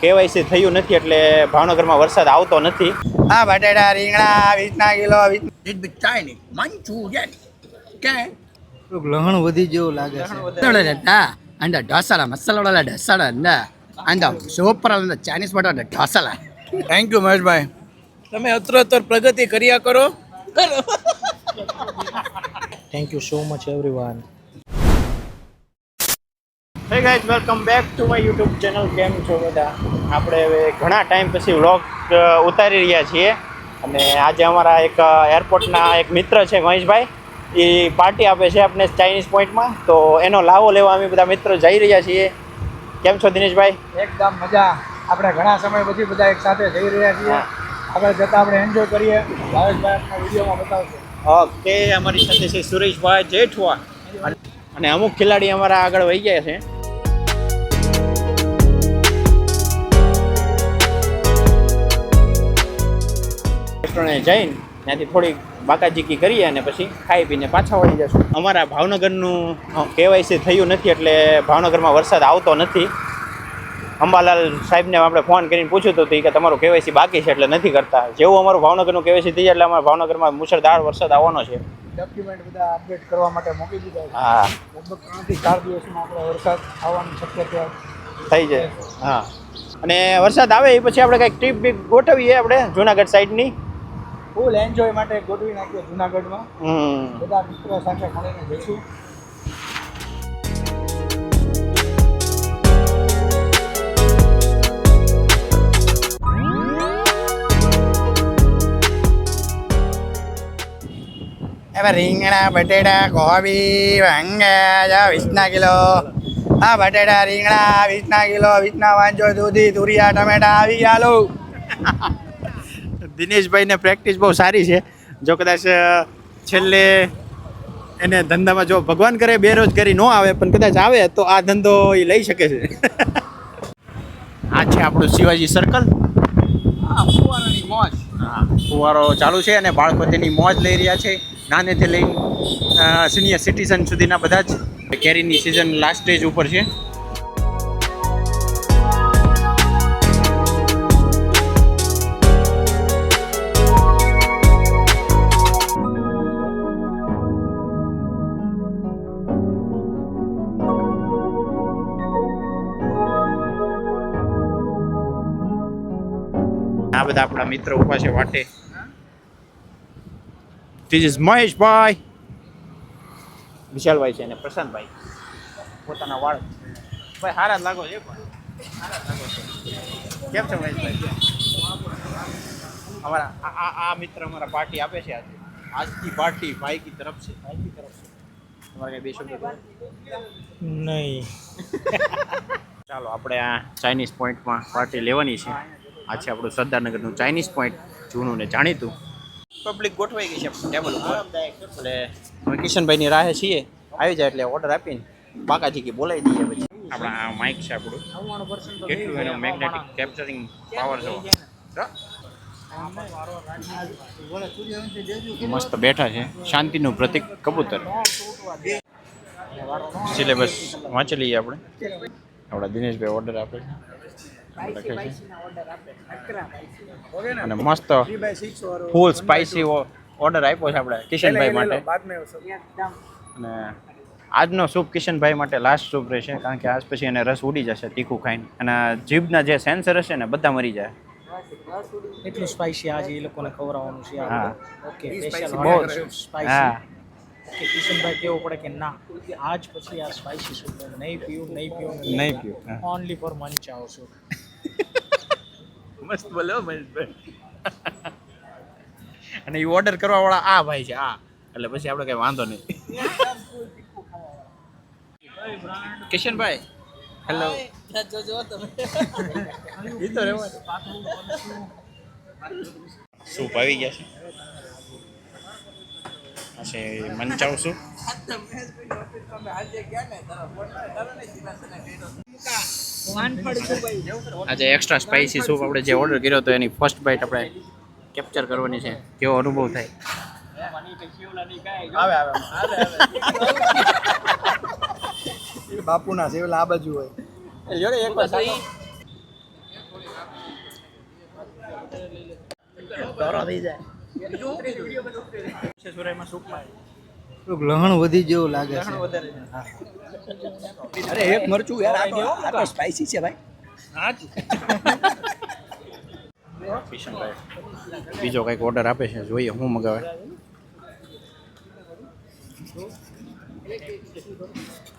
KYC થયું નથી એટલે ભાવનગરમાં વરસાદ આવતો નથી. હા બટેટા રીંગણા 20 કિલો 20 ચાઇની મંચુરિયન કે લહણ વધી જેવું લાગે છે. அந்த டோசலா மசாலோட டோசலா இந்த அந்த சூப்பரா இந்த ચાઇનીઝ બટાટા ઢોસલા. થેન્ક યુ મહેશભાઈ, તમે અત્રોત્તર પ્રગતિ કર્યા કરો. Thank you so much everyone. Hey guys, welcome back to my YouTube channel. કેમ છો બધા? આપણે હવે ઘણા ટાઈમ પછી વ્લોગ ઉતારી રહ્યા છીએ અને આજે અમારા એક એરપોર્ટના એક મિત્ર છે મહેશભાઈ, એ પાર્ટી આપે છે આપણે ચાઇનીઝ પોઈન્ટમાં, તો એનો લાવો લેવા અમે બધા મિત્રો જઈ રહ્યા છીએ. કેમ છો દિનેશભાઈ? એકદમ મજા. આપણે ઘણા સમય પછી બધા એક સાથે જઈ રહ્યા છીએ. આગળ જતા આપણે એન્જોય કરીએ. ભાવેશભાઈ આપણા વિડીયોમાં બતાવશે. ઓકે, અમારી સાથે છે સુરેશભાઈ જેઠવા અને અમુક ખેલાડી અમારા આગળ વહી ગયા છે. રેસ્ટોરન્ટ જઈને ત્યાંથી થોડી બાકાજીકી કરીએ અને પછી ખાઈ પીને પાછા વળી જશું. અમારા ભાવનગરનું કેવાયસી થયું નથી એટલે ભાવનગરમાં વરસાદ આવતો નથી. અંબાલાલ સાહેબને આપણે ફોન કરીને પૂછ્યું હતું કે તમારું કેવાયસી બાકી છે એટલે નથી કરતા. જેવું અમારું ભાવનગરનું કેવાયસી થઈ જાય એટલે અમારા ભાવનગરમાં મુશળધાર વરસાદ આવવાનો છે. ડોક્યુમેન્ટ બધા અપડેટ કરવા માટે મૂકી દીધા છે. હા, લગભગ 3 થી 4 દિવસમાં આપણે વરસાદ આવવાની શક્યતા થઈ જાય. હા, અને વરસાદ આવે એ પછી આપણે કંઈક ટ્રીપ બી ગોઠવીએ આપણે જુનાગઢ સાઈડની. ફૂલ એન્જોય માટે ગોઠવી નાખ્યો જુનાગઢમાં. બધા મિત્રો સાથે મળીને જઈશું. એમાં રીંગણા બટેટા કોબી વાંગા 20 કિલો. હા બટેટા રીંગણા 20 કિલો 20 વાંચો દૂધી તુરિયા ટમેટા આવી ગયા લો. દિનેશભાઈને પ્રેક્ટિસ બહુ સારી છે. જો કદાચ છેલ્લે એને ધંધામાં જો ભગવાન કરે બેરોજગારી ન આવે પણ કદાચ આવે તો આ ધંધો એ લઈ શકે છે. આ છે આપણું શિવાજી સર્કલ. હા, ફુવારાની મોજ. હા, ફુવારો ચાલુ છે અને બાળકો તેની મોજ લઈ રહ્યા છે, નાનેથી લઈને સિનિયર સિટીઝન સુધીના બધા જ. કેરીની સિઝન લાસ્ટ સ્ટેજ ઉપર છે. આ બધા આપણા મિત્રો ઉભા છે વાટે. ધીસ ઇઝ મહેશભાઈ, વિશાલભાઈ છે અને પ્રશાંતભાઈ પોતાના વાળ. ભાઈ હારા જ લાગો છે પણ હારા જ લાગો છે. કેમ છો મહેશભાઈ? અમારા આ મિત્ર અમારા પાર્ટી આપે છે આજે. આજની પાર્ટી ભાઈ કી તરફ છે. તમારે કઈ બે શબ્દ નહીં. ચાલો આપણે આ ચાઇનીઝ પોઈન્ટમાં પાર્ટી લેવાની છે. આ છે આપણું સરદારનગરનું ચાઇનીઝ પોઈન્ટ, જૂનું ને જાણીતું. પબ્લિક ગોઠવાઈ ગઈ છે ટેબલ ઉપર એટલે અમે કિશનભાઈની રાહે છીએ. આવી જાય એટલે ઓર્ડર આપીને બાકાજીકી બોલાવી દઈએ. પછી આપણા આ માઇક છે આપણું, કેટલું એનો મેગ્નેટિક કેપ્ચરિંગ પાવર જો મસ્ત બેઠા છે. શાંતિનું પ્રતિક કબૂતર. સિલેબસ વાંચી લઈએ આપણે. આપણા દિનેશભાઈ ઓર્ડર આપે છે અને મસ્ત ફૂલ સ્પાઇસી ઓર્ડર આપ્યો છે આપણે કિશનભાઈ માટે. અને આજનો સૂપ કિશનભાઈ માટે લાસ્ટ સૂપ રહેશે, કારણ કે આજ પછી એને રસ ઉડી જશે તીખું ખાઈને, અને જીભના જે સેન્સર હશે ને બધા મરી જાય. એટલું સ્પાઈસી આજે એ લોકોને ખવડાવવાનું છે. હા, ઓકે, સ્પેશિયલ બહુ સ્પાઈસી. હા. ઓકે, કિશનભાઈ કેવું પડે કે ના, આજ પછી આ સ્પાઈસી સૂપ નહીં પીવું. Only for manchow soup. મસ્ત બોલો મહેશભાઈ. અને એ ઓર્ડર કરવા વાળા આ ભાઈ છે આ, એટલે પછી આપણે કઈ વાંધો નહીં. કિશનભાઈ હેલો. સૂપ આવી ગયા છે. આ છે મંચાવ સૂપ. આજે એક્સ્ટ્રા સ્પાઇસી સૂપ આપણે જે ઓર્ડર કર્યો હતો એની ફર્સ્ટ બાઇટ આપણે કેપ્ચર કરવાની છે. કેવો અનુભવ થાય? બાપુના સેવલા આ બાજુ હોય. જોડે એક વાર સુરાઈમાં સૂપમાં લહણ વધી જેવું લાગે છે વધારે અરે એક મરચું યાર આ તો સ્પાઈસી છે ભાઈ કિશનભાઈ બીજો કંઈક ઓર્ડર આપે છે જોઈએ શું મગાવે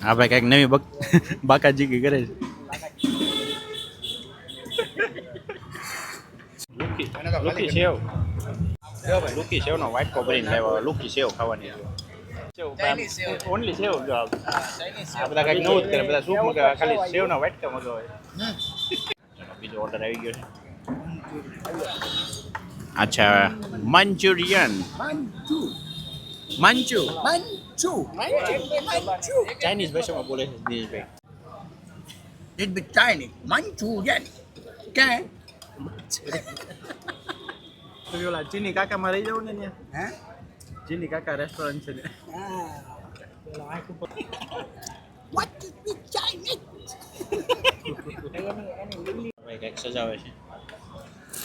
હા ભાઈ કંઈક નવી બાકાજી કરે છે લુકી સેવ લુકી સેવનો વાટકો ભરીને લાવ્યો લુકી સેવ ખાવાની ઓનલી સેવ જો આ બધા કંઈક નવું જ કરે બધા સૂપ મગાવે ખાલી સેવના વાટકા મગાવે બીજો ઓર્ડર આવી ગયો છે અચ્છા મંચુરિયન મંચુ ચાઇનીઝ ભાષામાં બોલે છે Dineshbhai It be tiny. Manchurian. Okay. તો ઓલા ચીની કાકામાં રહી જાવ ને ત્યાં હે ચીની કાકા રેસ્ટોરન્ટ છે ને What is the Chinese? ભાઈ કંઈક સજાવે છે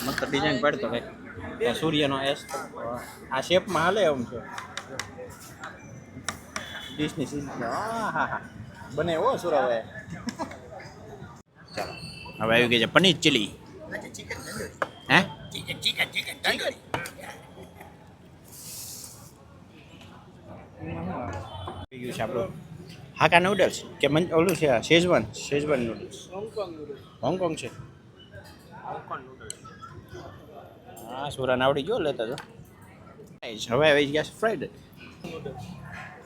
મસ્ત ડિઝાઇન પાડતો કંઈક સૂર્યનો એસ આ શેપમાં હાલે એમ છે ડીશની સીઝન હા હા બને એવો સુરાભાઈ ચાલો હવે આવી ગઈ છે પનીર ચીલી હે Chicken tandoori. આવી ગયું છે આપણું હાકા નૂડલ્સ કે ઓલું છે આ શેઝવાન નૂડલ્સ હોંગકોંગ છે હા સુરાને આવડી ગયો લેતા તો હવે આવી ગયા છે ફ્રાઈડ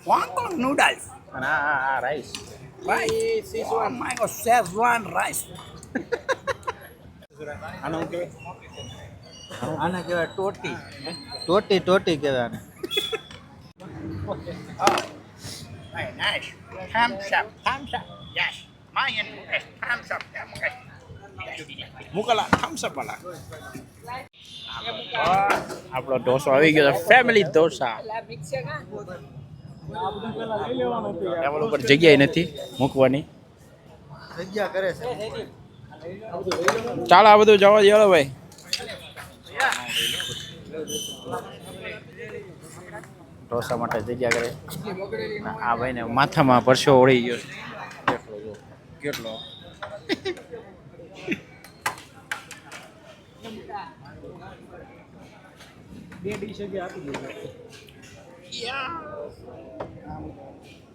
Hong Kong noodles. અને આ rice Rice. Oh my God, Szechuan rice. આનું શું કહેવાય આને કહેવાય ટોટી ટોટી કહેવાય આને Very nice. Thumbs up. Yes. My noodles. Thumbs up. મુકલા થમ્સ અપ વાલા આપણો ઢોસો આવી ગયો છે ફેમિલી ઢોસા ટેબલ ઉપર જગ્યાએ નથી મૂકવાની જગ્યા કરે છે ચાલો આ બધું જવા દો ભાઈ ઢોસા માટે જગ્યા કરે આ ભાઈને માથામાં પરસો ઓળી ગયો છે કેટલો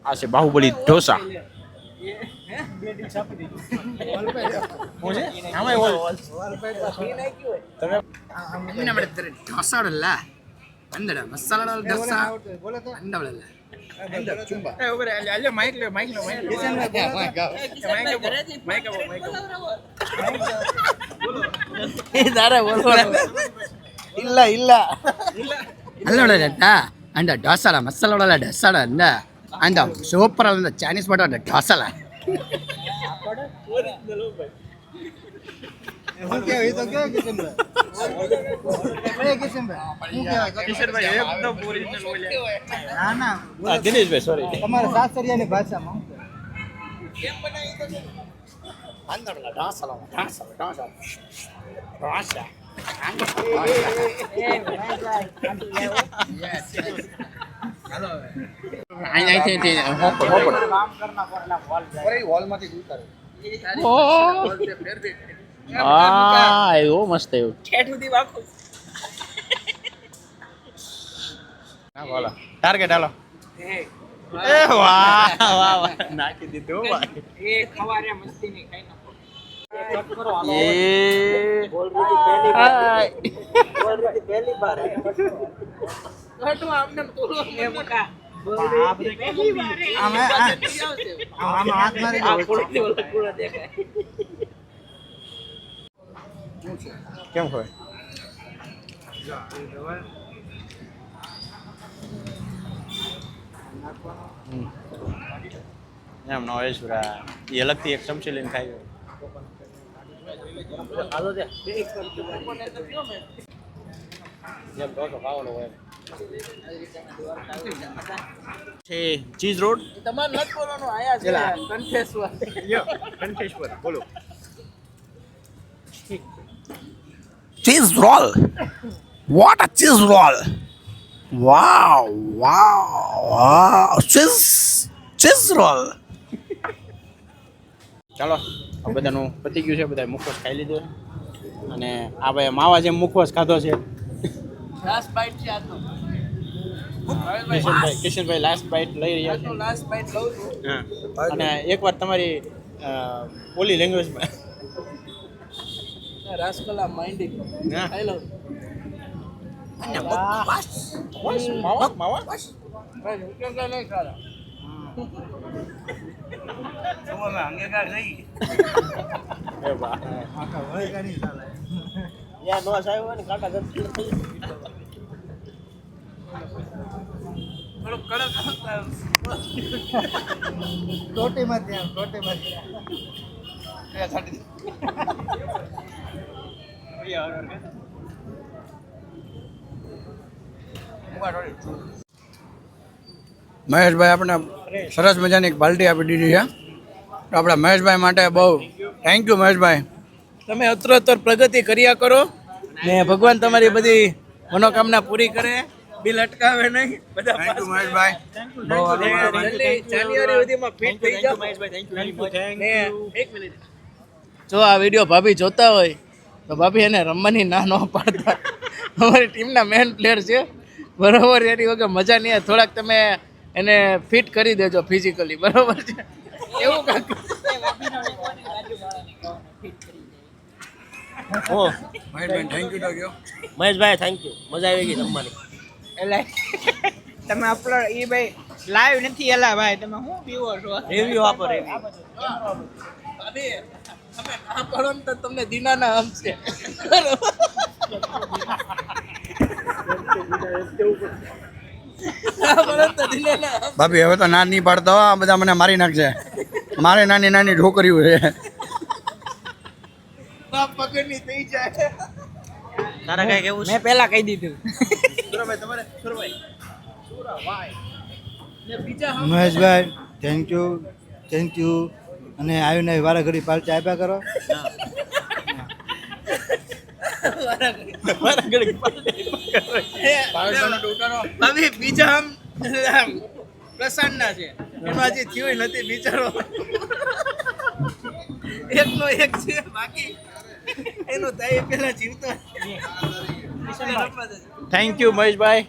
આ છે Baahubali dosa Inna bade dosa udalla. Andada masala dosa. Anda udalla. Anda chumba. ಅಲ್ಲೇ ಮೈಕ್ ಇಲ್ಲ ಅಲ್ಲ ನೋಡಲ್ಲ ಅಂದ ಡೋಸಲ ಮಸಾಲ ನೋಡಲ್ಲ ಡಸಾಡ ಅಂದ ಅಂದ ಸೂಪರ್ ಅಂದ ಚೈನೀಸ್ ಮಾಡೋದ ಡೋಸಲ દિનેશભાઈ સોરી તમારા સાસરિયાની ભાષામાં હા એવો મસ્ત એવું ટાર્ગેટ હાલો એ વાહ નાખી દીધું કેમ હોય એમ ન હોય સુરા એ અલગથી એક ચમચી લઈને ખાઈ છે ચીઝ રોડ તમારે નથી બોલવાનું આયા છે કંઠેશ્વર કંઠેશ્વર બોલો Cheese roll. What a cheese roll. Wow, wow. Cheese roll. ચાલો આ બધાનું પતી ગયું છે, બધા મુખવાસ ખાઈ લીધો છે અને આ ભાઈ માવા જેમ મુખવાસ ખાધો છે. લાસ્ટ બાઈટ છે આ તો. કિશનભાઈ લાસ્ટ બાઈટ લઈ રહ્યા છે. લાસ્ટ બાઈટ લઉં છું. હા અને એકવાર તમારી ઓલી લેંગ્વેજમાં રસગુલ્લા માઇન્ડી. હા. ખાઈ લઉં. માવા માવા ભાઈ ઉકેલા નહીં ખાલા. એ વાહ યા નો સાહેબ હોય ને કાકા જતી થઈ થોડું કડક કોટીમાં ત્યાં કોટીમાં મહેશભાઈ આપણે સરસ મજાની એક બાલ્ટી આપી દીધી છે. તો આપણા મહેશભાઈ માટે બહુ થેન્ક યુ મહેશભાઈ. તમે ઉત્તરોત્તર પ્રગતિ કર્યા કરો ને ભગવાન તમારી બધી મનોકામના પૂરી કરે, બિલ અટકાવે નહીં. બધા થેન્ક યુ મહેશભાઈ. જાન્યુઆરી સુધીમાં ફિટ થઈ જાવ. ને એક મિનિટ, જો આ વિડીયો ભાભી જોતા હોય તો ભાભી એને રમવાની ના ન પાડતા. અમારી ટીમના મેન પ્લેયર છે બરોબર, એની વગર મજા નહીં આવે. થોડાક તમે એને ફિટ કરી દેજો ફિઝિકલી, બરોબર છે એવું કાંક. મહેશભાઈ થેન્ક યુ તો કયો. મહેશભાઈ થેન્ક યુ, મજા આવી ગઈ જમવાની. એટલે તમે અપલોડ એ ભાઈ લાઈવ નથી એલા ભાઈ, તમે શું પીવો છો? રિવ્યુ આપો રિવ્યુ. ભાભી, તમે ના પાડો ને તો તમને દીનાના હમશે. ભાભી હવે તો ના નહીં પાડતો, આ બધા મને મારી નાખશે. મારે નાની નાની ઢોકરીઓ છે. પગની થઈ જાય. તારા કઈ કેવું છે? મેં પહેલા કહી દીધું. સુરભાઈ તમારે સુરભાઈ મહેશભાઈ થેન્ક યુ અને આવીને વારા ઘડી પાલટી આપ્યા કરો. ભાભી બીજા આમ પ્રસન્ન ના છે, એનો હજી થયું નથી બિચારો. એકનો એક છે, બાકી એનો થાય પેલા જીવતો. Thank you Maheshbhai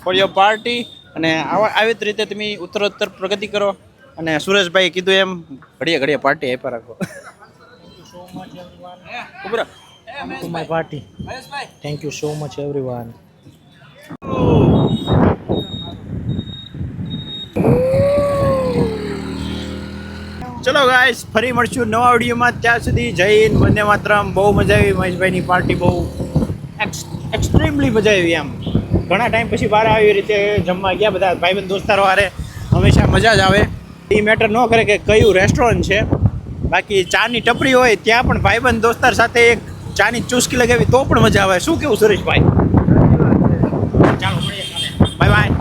for your party. અને આવી જ રીતે તમે ઉત્તરોત્તર પ્રગતિ કરો અને સુરેશભાઈ કીધું એમ ઘડીએ ઘડીએ પાર્ટી આપ્યા રાખો. ઉભો રહો. To my party. Maheshbhai Thank you so much everyone. ચલો ગાઈસ, ફરી મળશું નવા વિડીયોમાં. ત્યાં સુધી જય હિન્દ, વંદે માતરમ. બહુ મજા આવી મહેશભાઈની પાર્ટી, બહુ એક્સ્ટ્રીમલી મજા આવી. આમ ઘણા ટાઈમ પછી બહાર આવી રીતે જમવા ગયા બધા ભાઈબંધ દોસ્તારો હારે, હંમેશા મજા જ આવે. એ મેટર ન કરે કે કયું રેસ્ટોરન્ટ છે, બાકી ચાની ટપરી હોય ત્યાં પણ ભાઈબંધ દોસ્તાર સાથે એક ચાની ચુસ્કી લગાવી તો પણ મજા આવે. શું કેવું સુરેશભાઈ? ચાલો મળીએ, બાય બાય.